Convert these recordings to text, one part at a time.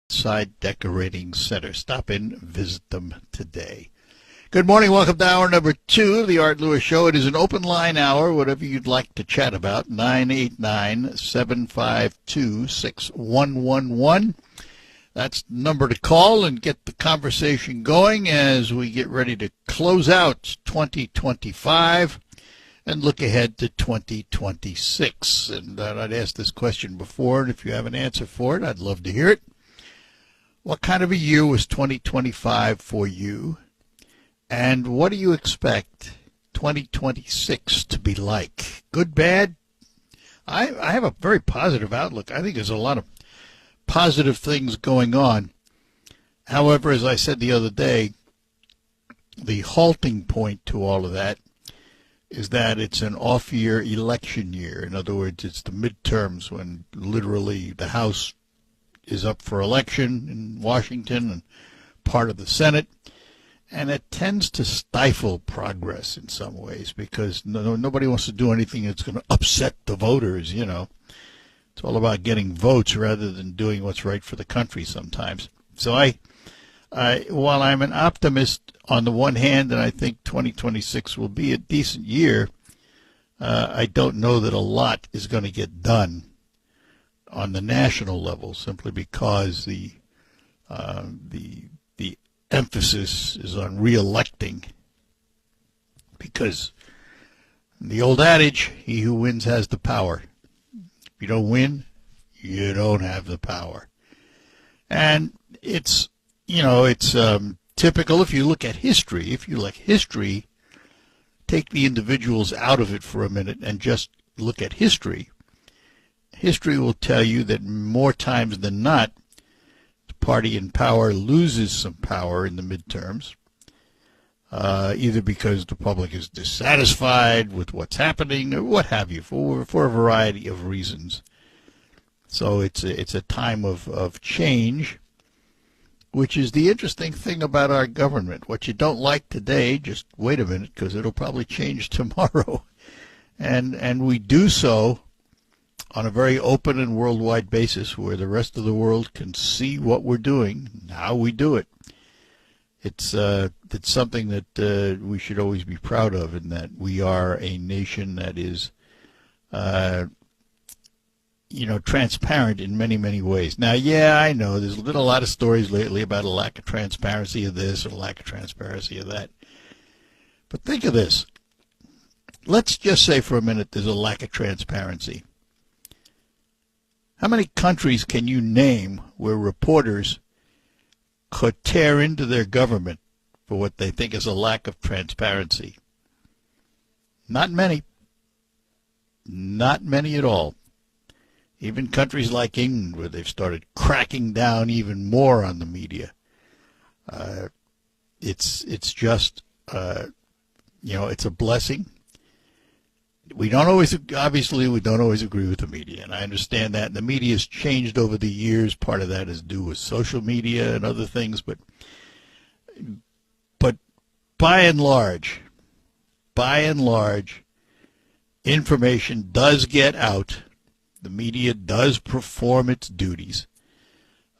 Side Decorating Center. Stop in, visit them today. Good morning. Welcome to hour number 2 of the Art Lewis Show. It is an open line hour, whatever you'd like to chat about, 989-752-6111. That's the number to call and get the conversation going as we get ready to close out 2025 and look ahead to 2026. And I'd asked this question before, and if you have an answer for it, I'd love to hear it. What kind of a year was 2025 for you? And what do you expect 2026 to be like? Good, bad? I have a very positive outlook. I think there's a lot of positive things going on. However, as I said the other day, the halting point to all of that is that it's an off-year election year. In other words, it's the midterms when literally the House is up for election in Washington and part of the Senate. And it tends to stifle progress in some ways because nobody wants to do anything that's going to upset the voters, you know. It's all about getting votes rather than doing what's right for the country sometimes. So while I'm an optimist on the one hand, and I think 2026 will be a decent year, I don't know that a lot is going to get done on the national level simply because the emphasis is on re-electing, because the old adage, he who wins has the power. If you don't win, you don't have the power. And it's typical if you look at history. If you like history, take the individuals out of it for a minute and just look at history. History will tell you that more times than not, party in power loses some power in the midterms, either because the public is dissatisfied with what's happening or what have you, for a variety of reasons. So it's a time of change, which is the interesting thing about our government. What you don't like today, just wait a minute, because it'll probably change tomorrow. And we do so on a very open and worldwide basis where the rest of the world can see what we're doing, how we do it. It's something that we should always be proud of, in that we are a nation that is, transparent in many, many ways. Now, yeah, I know there's been a lot of stories lately about a lack of transparency of this or a lack of transparency of that. But think of this. Let's just say for a minute there's a lack of transparency. How many countries can you name where reporters could tear into their government for what they think is a lack of transparency? Not many. Not many at all. Even countries like England, where they've started cracking down even more on the media. It's just, it's a blessing. We don't always agree with the media, and I understand that. And the media has changed over the years. Part of that has to do with social media and other things, but by and large, information does get out. The media does perform its duties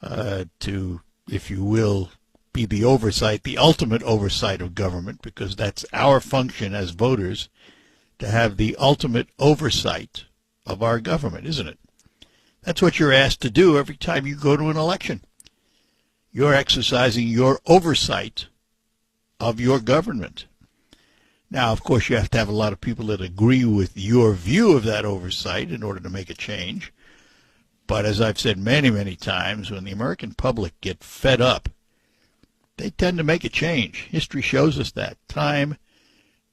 to, if you will, be the oversight, the ultimate oversight of government, because that's our function as voters, to have the ultimate oversight of our government, isn't it? That's what you're asked to do every time you go to an election. You're exercising your oversight of your government. Now, of course, you have to have a lot of people that agree with your view of that oversight in order to make a change. But as I've said many, many times, when the American public get fed up, they tend to make a change. History shows us that time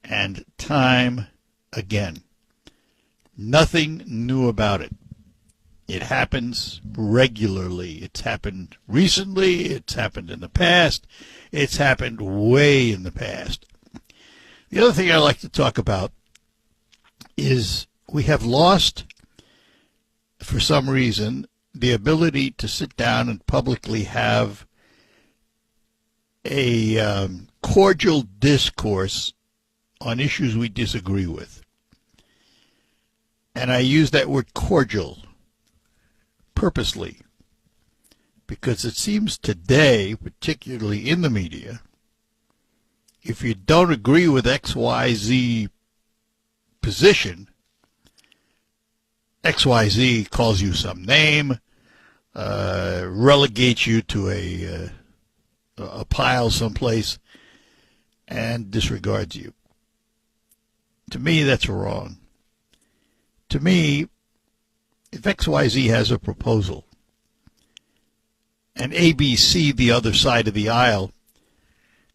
and time again. Nothing new about it. It happens regularly. It's happened recently. It's happened in the past. It's happened way in the past. The other thing I like to talk about is we have lost, for some reason, the ability to sit down and publicly have a cordial discourse on issues we disagree with. And I use that word cordial purposely, Because it seems today, particularly in the media, if you don't agree with XYZ position, XYZ calls you some name, relegates you to a pile someplace, and disregards you. To me, that's wrong. To me, if XYZ has a proposal, and ABC, the other side of the aisle,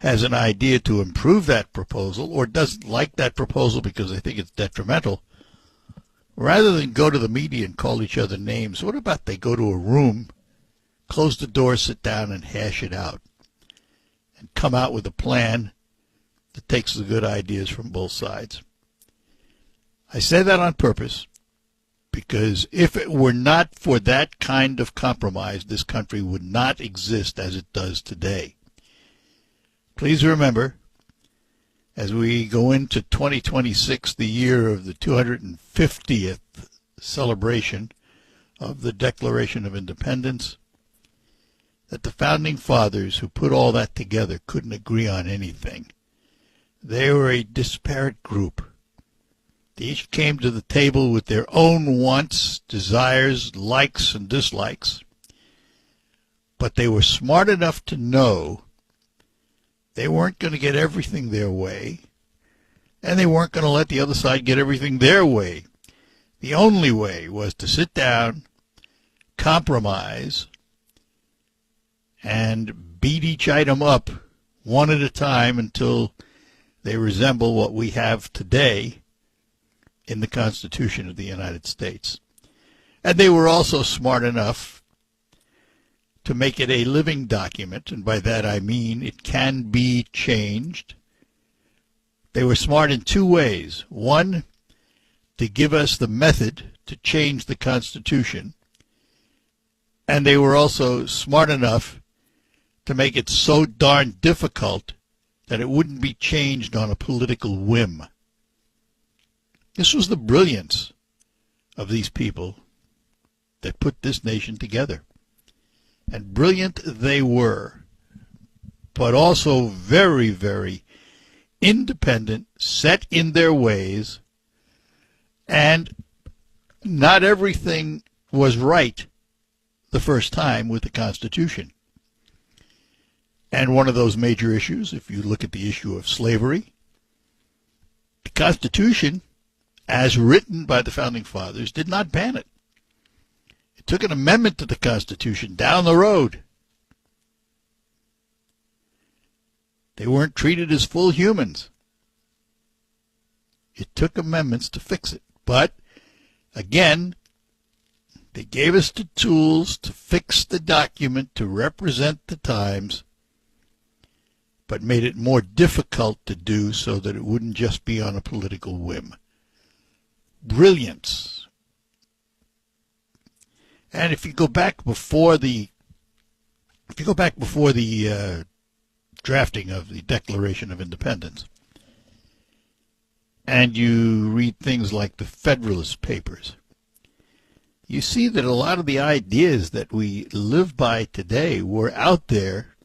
has an idea to improve that proposal, or doesn't like that proposal because they think it's detrimental, rather than go to the media and call each other names, what about they go to a room, close the door, sit down, and hash it out, and come out with a plan that takes the good ideas from both sides? I say that on purpose because if it were not for that kind of compromise, this country would not exist as it does today. Please remember, as we go into 2026, the year of the 250th celebration of the Declaration of Independence, that the Founding Fathers who put all that together couldn't agree on anything. They were a disparate group. They each came to the table with their own wants, desires, likes, and dislikes. But they were smart enough to know they weren't going to get everything their way, and they weren't going to let the other side get everything their way. The only way was to sit down, compromise, and beat each item up one at a time until they resemble what we have today in the Constitution of the United States. And they were also smart enough to make it a living document, and by that I mean it can be changed. They were smart in two ways. One, to give us the method to change the Constitution, and they were also smart enough to make it so darn difficult that it wouldn't be changed on a political whim. This was the brilliance of these people that put this nation together. And brilliant they were, but also very, very independent, set in their ways, and not everything was right the first time with the Constitution. And one of those major issues, if you look at the issue of slavery, the Constitution, as written by the Founding Fathers, did not ban it. It took an amendment to the Constitution down the road. They weren't treated as full humans. It took amendments to fix it. But, again, they gave us the tools to fix the document to represent the times, but made it more difficult to do so that it wouldn't just be on a political whim. Brilliance. And if you go back before the drafting of the Declaration of Independence, and you read things like the Federalist Papers, you see that a lot of the ideas that we live by today were out there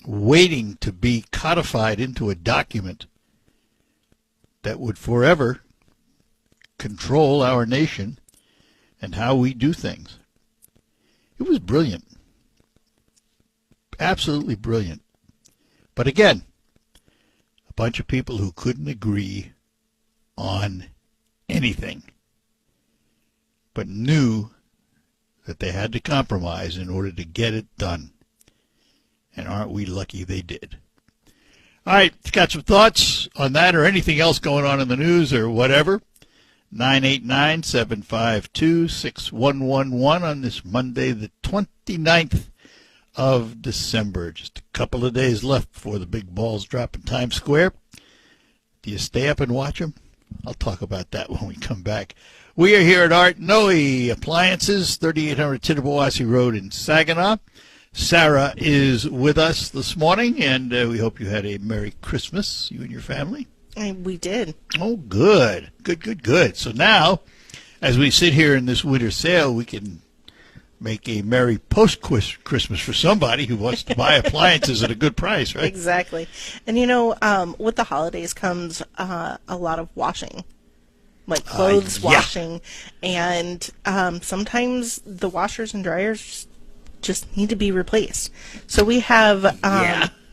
waiting to be codified into a document that would forever control our nation and how we do things. It was brilliant. Absolutely brilliant. But again, a bunch of people who couldn't agree on anything, but knew that they had to compromise in order to get it done. And aren't we lucky they did? All right, got some thoughts on that or anything else going on in the news or whatever? 989-752-6111 on this Monday, the 29th of December. Just a couple of days left before the big balls drop in Times Square. Do you stay up and watch them? I'll talk about that when we come back. We are here at Art Noe Appliances, 3800 Tittabawassee Road in Saginaw. Sarah is with us this morning, and we hope you had a Merry Christmas, you and your family. We did. Oh, good. Good. So now, as we sit here in this winter sale, we can make a merry post-Christmas for somebody who wants to buy appliances at a good price, right? Exactly. And, with the holidays comes a lot of washing, like clothes washing. And sometimes the washers and dryers just need to be replaced. So we have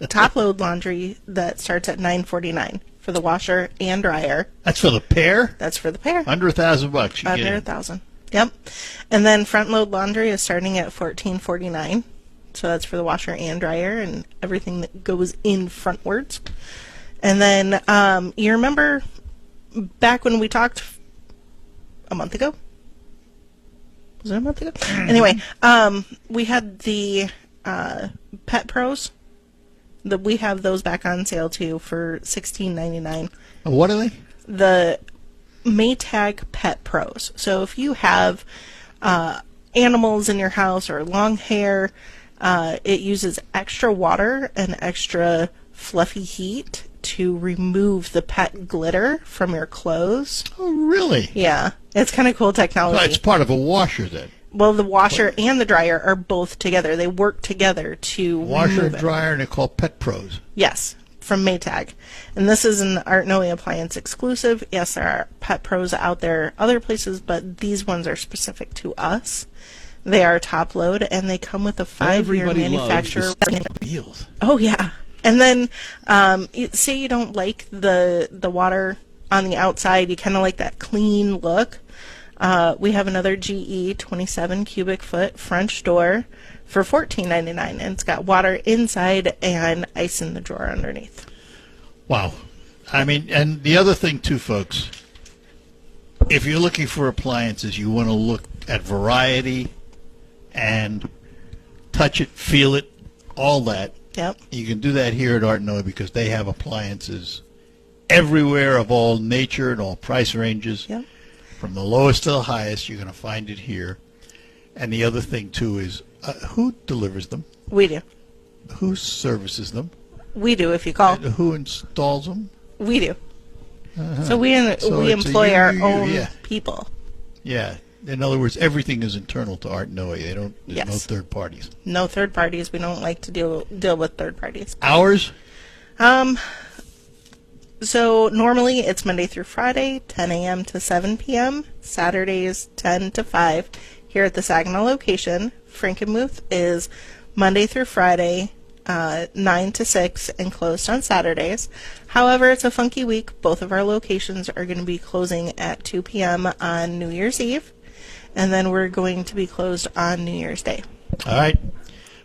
top load laundry that starts at $9.49 for the washer and dryer. That's for the pair? That's for the pair. Under $1,000. Under $1,000. Yep. And then front load laundry is starting at $14.49. So that's for the washer and dryer and everything that goes in frontwards. And then you remember back when we talked a month ago? Was it a month ago? Anyway, we had the Pet Pros. We have those back on sale too for $16.99. What are they? The Maytag Pet Pros. So if you have animals in your house or long hair, it uses extra water and extra fluffy heat to remove the pet glitter from your clothes. Oh, really? Yeah. It's kind of cool technology. Well, it's part of a washer then. Well, the washer and the dryer are both together. They work together to Washer remove and dryer, and they're called Pet Pros. Yes, from Maytag. And this is an Art Noe appliance exclusive. Yes, there are Pet Pros out there other places, but these ones are specific to us. They are top load, and they come with a 5-year manufacturer. Deals. Oh, yeah. And then, say you don't like the water on the outside, you kind of like that clean look. We have another GE 27 cubic foot French door for $14.99, and it's got water inside and ice in the drawer underneath. Wow. I mean, and the other thing too, folks, if you're looking for appliances, you want to look at variety and touch it, feel it, all that. Yep. You can do that here at Art Noe because they have appliances everywhere of all nature and all price ranges. Yep. From the lowest to the highest, you're going to find it here. And the other thing, too, is who delivers them? We do. Who services them? We do, if you call. And who installs them? We do. Uh-huh. So we employ our own people. Yeah. In other words, everything is internal to Art Noe. There's no third parties. No third parties. We don't like to deal with third parties. Hours? So normally it's Monday through Friday, 10 a.m. to 7 p.m. Saturdays, 10 to 5. Here at the Saginaw location, Frankenmuth is Monday through Friday, 9 to 6, and closed on Saturdays. However, it's a funky week. Both of our locations are going to be closing at 2 p.m. on New Year's Eve, and then we're going to be closed on New Year's Day. All right.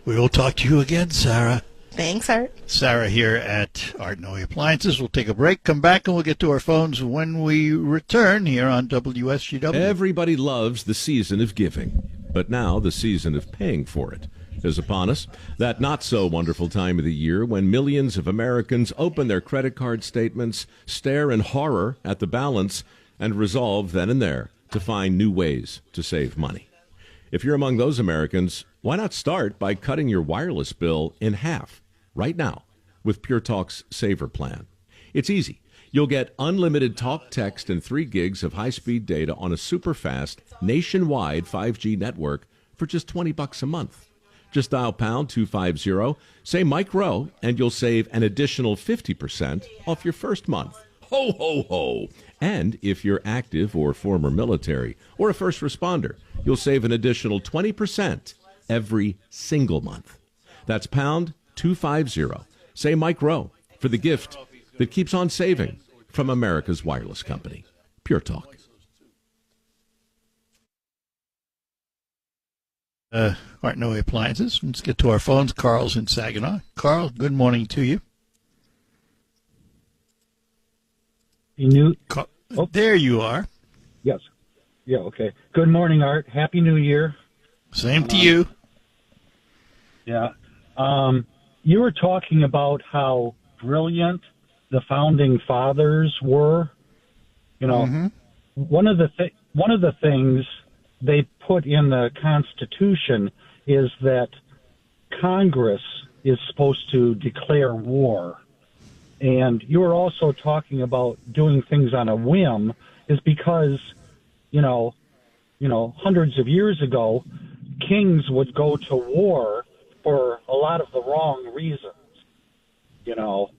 We will talk to you again, Sarah. Thanks, Art. Sarah here at Art Noe Appliances. We'll take a break, come back, and we'll get to our phones when we return here on WSGW. Everybody loves the season of giving, but now the season of paying for it is upon us. That not-so-wonderful time of the year when millions of Americans open their credit card statements, stare in horror at the balance, and resolve then and there to find new ways to save money. If you're among those Americans, why not start by cutting your wireless bill in half right now with Pure Talk's Saver Plan? It's easy. You'll get unlimited talk, text, and 3 gigs of high-speed data on a super-fast, nationwide 5G network for just $20 a month. Just dial pound 250, say Mike Rowe, and you'll save an additional 50% off your first month. Ho, ho, ho. And if you're active or former military or a first responder, you'll save an additional 20% every single month. That's pound 250. Say Mike Rowe for the gift that keeps on saving from America's wireless company, Pure Talk. Art Noe Appliances. Let's get to our phones. Carl's in Saginaw. Carl, good morning to you. There you are. Yes. Yeah, okay. Good morning, Art. Happy New Year. Same to you. Yeah. You were talking about how brilliant the founding fathers were. You know, one of the things they put in the Constitution is that Congress is supposed to declare war. And you were also talking about doing things on a whim is because, you know, hundreds of years ago, kings would go to war for a lot of the wrong reasons, you know.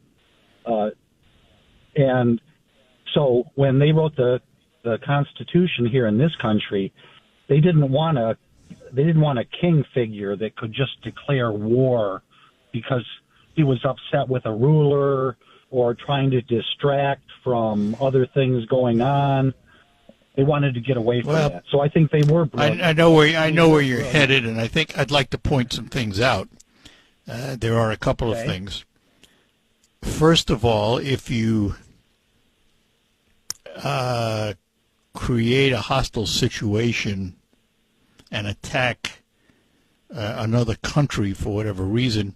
And so when they wrote the Constitution here in this country, they didn't want a king figure that could just declare war because he was upset with a ruler or trying to distract from other things going on. They wanted to get away from that. So I think they were brilliant. I know where you're headed, and I think I'd like to point some things out. There are a couple of things. First of all, if you create a hostile situation and attack another country for whatever reason,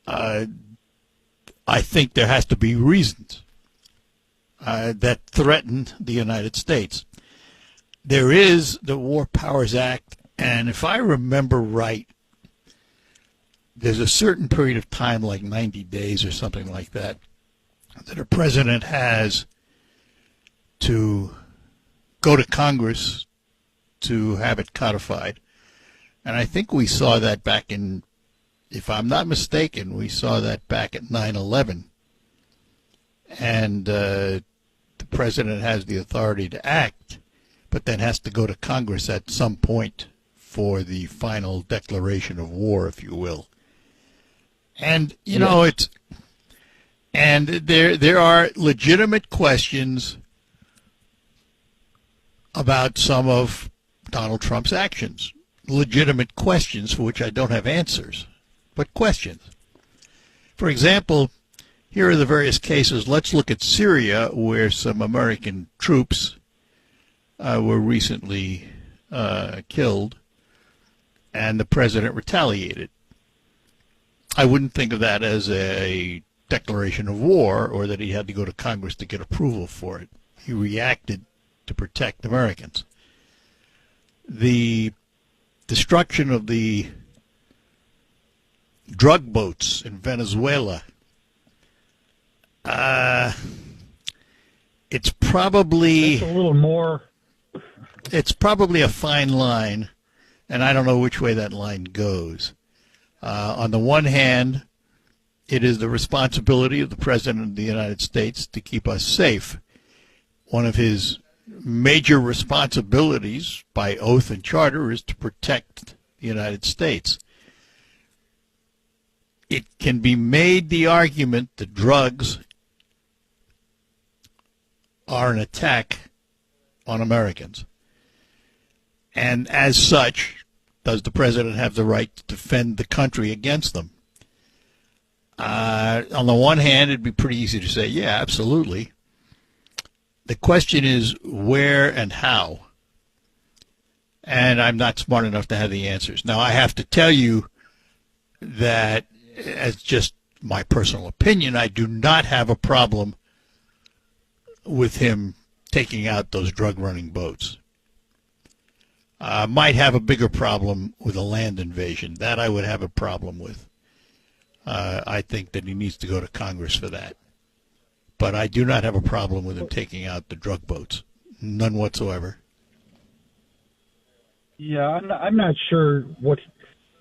I think there has to be reasons that threaten the United States. There is the War Powers Act, and if I remember right, there's a certain period of time, like 90 days or something like that, that a president has to go to Congress to have it codified. And I think we saw that back in, if I'm not mistaken, we saw that back at 9/11. And the president has the authority to act, but then has to go to Congress at some point for the final declaration of war, if you will. And, you know, there are legitimate questions about some of Donald Trump's actions. Legitimate questions for which I don't have answers, but questions. For example, here are the various cases. Let's look at Syria, where some American troops were recently killed, and the president retaliated. I wouldn't think of that as a declaration of war or that he had to go to Congress to get approval for it. He reacted to protect Americans. The destruction of the drug boats in Venezuela, it's probably a little more. It's probably a fine line, and I don't know which way that line goes. On the one hand, it is the responsibility of the President of the United States to keep us safe. One of his major responsibilities by oath and charter is to protect the United States. It can be made the argument that drugs are an attack on Americans. And as such, does the president have the right to defend the country against them? On the one hand, it'd be pretty easy to say, yeah, absolutely. The question is where and how. And I'm not smart enough to have the answers. Now, I have to tell you that, as just my personal opinion, I do not have a problem with him taking out those drug-running boats. Might have a bigger problem with a land invasion. That I would have a problem with. I think that he needs to go to Congress for that. But I do not have a problem with him taking out the drug boats. None whatsoever. Yeah, I'm not sure what,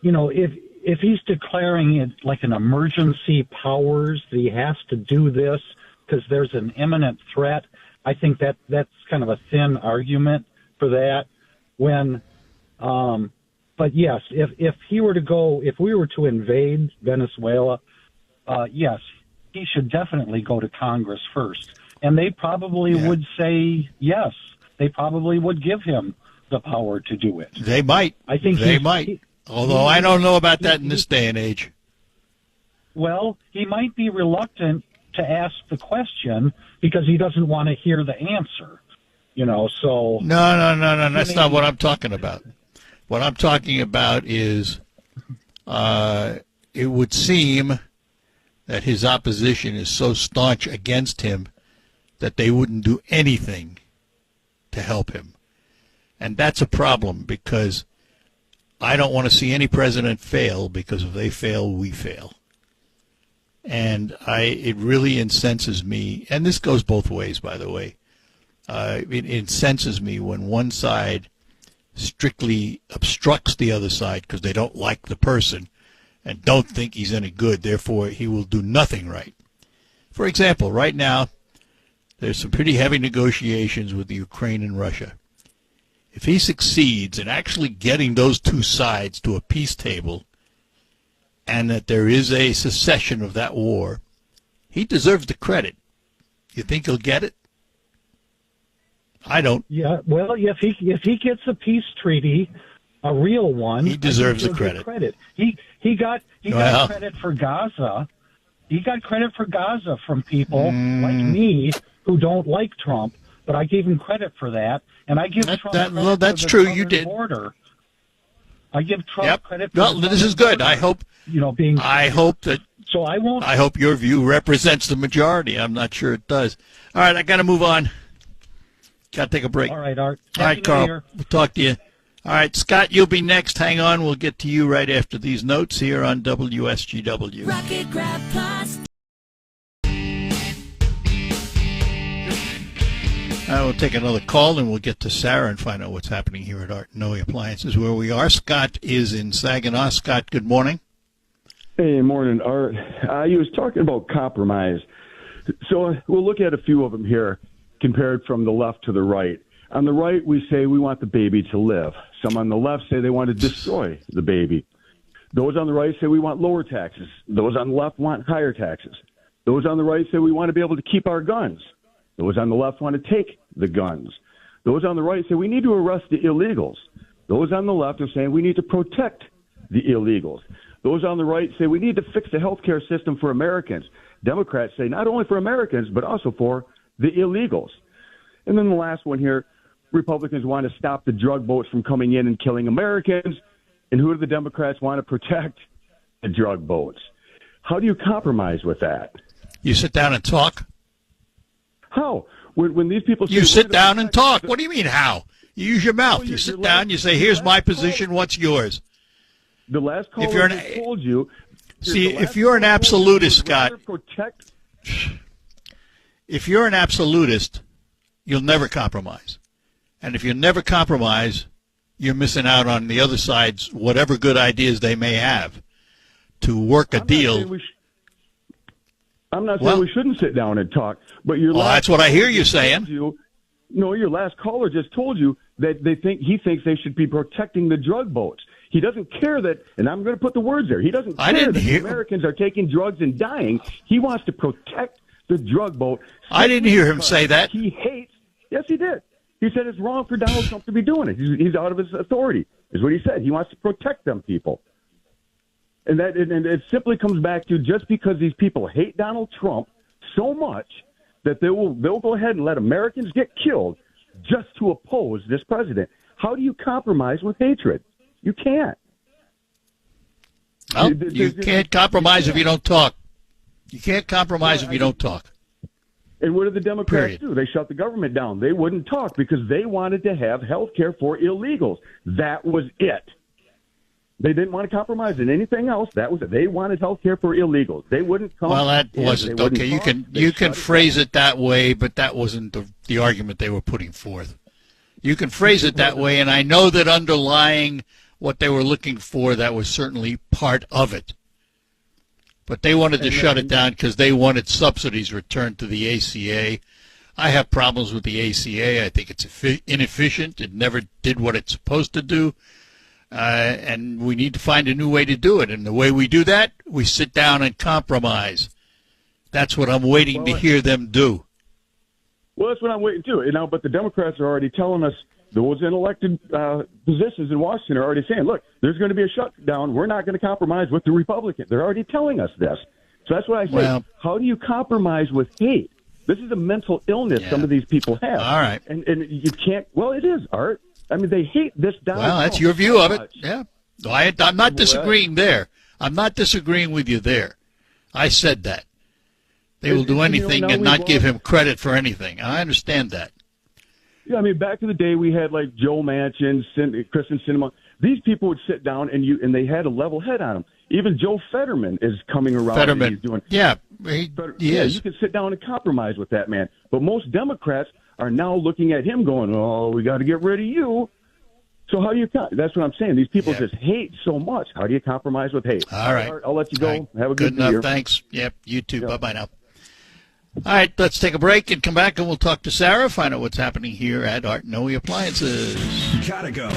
you know, if he's declaring it like an emergency powers, that he has to do this because there's an imminent threat, I think that's kind of a thin argument for that. But yes, if he were to go, if we were to invade Venezuela, yes, he should definitely go to Congress first. And they probably would say yes. They probably would give him the power to do it. They might. I think they might. Although I don't know about that in this day and age. Well, he might be reluctant to ask the question because he doesn't want to hear the answer. You know, so... No. That's not what I'm talking about. What I'm talking about is it would seem that his opposition is so staunch against him that they wouldn't do anything to help him. And that's a problem because I don't want to see any president fail because if they fail, we fail. And it really incenses me, and this goes both ways, by the way. It incenses me when one side strictly obstructs the other side because they don't like the person and don't think he's any good. Therefore, he will do nothing right. For example, right now, there's some pretty heavy negotiations with the Ukraine and Russia. If he succeeds in actually getting those two sides to a peace table and that there is a cessation of that war, he deserves the credit. You think he'll get it? I don't. Yeah, well, if he gets a peace treaty, a real one, he deserves the credit. credit. He got credit for Gaza. He got credit for Gaza from people like me who don't like Trump, but I gave him credit for that, and I give Trump credit well, that's for the true. southern You did. Border. I give Trump credit for well, the this is southern good. border, I hope. being. I hope that. So I won't. I hope your view represents the majority. I'm not sure it does. All right, I got to move on. Got to take a break. All right, Art. All right, Carl. We'll talk to you. All right, Scott, you'll be next. Hang on. We'll get to you right after these notes here on WSGW. Rocket Grab Plus. We'll take another call, and we'll get to Sarah and find out what's happening here at Art Noe Appliances, where we are. Scott is in Saginaw. Scott, good morning. Hey, morning, Art. You was talking about compromise. So we'll look at a few of them here compared from the left to the right. On the right, we say we want the baby to live. Some on the left say they want to destroy the baby. Those on the right say we want lower taxes. Those on the left want higher taxes. Those on the right say we want to be able to keep our guns. Those on the left want to take the guns. Those on the right say we need to arrest the illegals. Those on the left are saying we need to protect the illegals. Those on the right say we need to fix the healthcare system for Americans. Democrats say not only for Americans, but also for the illegals. And then the last one here, Republicans want to stop the drug boats from coming in and killing Americans. And who do the Democrats want to protect? The drug boats. How do you compromise with that? You sit down and talk? How? When these people say, You sit down and talk. What do you mean, how? You use your mouth. You sit down, you say, here's my position, what's yours? The last caller If you're just told you. See, if you're an absolutist, Scott, if you're an absolutist, you'll never compromise. And if you never compromise, you're missing out on the other side's whatever good ideas they may have to work a deal. I'm not saying we shouldn't sit down and talk, but your last that's what I hear you saying. Your last caller just told you that he thinks they should be protecting the drug boats. He doesn't care that, and I'm going to put the words there. He doesn't care that Americans are taking drugs and dying. He wants to protect the drug boat. I didn't hear him say that. He hates. Yes, he did. He said it's wrong for Donald Trump to be doing it. He's out of his authority, is what he said. He wants to protect them people. And it simply comes back to just because these people hate Donald Trump so much that they'll go ahead and let Americans get killed just to oppose this president. How do you compromise with hatred? You can't. Well, you can't compromise if you don't talk. You can't compromise if you don't talk. And what did the Democrats do? They shut the government down. They wouldn't talk because they wanted to have health care for illegals. That was it. They didn't want to compromise in anything else. That was it. They wanted health care for illegals. They wouldn't come. Well, that wasn't okay. You can phrase it that way, but that wasn't the argument they were putting forth. You can phrase it that way, and I know that underlying what they were looking for, that was certainly part of it. But they wanted to shut it down because they wanted subsidies returned to the ACA. I have problems with the ACA. I think it's inefficient. It never did what it's supposed to do. And we need to find a new way to do it. And the way we do that, we sit down and compromise. That's what I'm waiting to hear them do. Well, that's what I'm waiting to. But the Democrats are already telling us, those in elected positions in Washington are already saying, look, there's going to be a shutdown. We're not going to compromise with the Republicans. They're already telling us this. So that's what I say. Well, how do you compromise with hate? This is a mental illness some of these people have. All right. And you can't, well, it is, Art. I mean, they hate this Donald Trump. Well, that's your view of it. Yeah. I'm not disagreeing there. I'm not disagreeing with you there. I said that. They will do anything and not give him credit for anything. I understand that. Yeah, I mean, back in the day, we had like Joe Manchin, Kristen Sinema. These people would sit down and they had a level head on them. Even Joe Fetterman is coming around. Fetterman, he's doing, he is. You can sit down and compromise with that man. But most Democrats are now looking at him going, "Oh, we got to get rid of you." So how do you? That's what I'm saying. These people Yeah. just hate so much. How do you compromise with hate? All right. Art, I'll let you go. All right. Have a Good good enough. year. Thanks. Yep. You too. Bye-bye now. All right. Let's take a break and come back, and we'll talk to Sarah, find out what's happening here at Art Noe Appliances. Gotta go.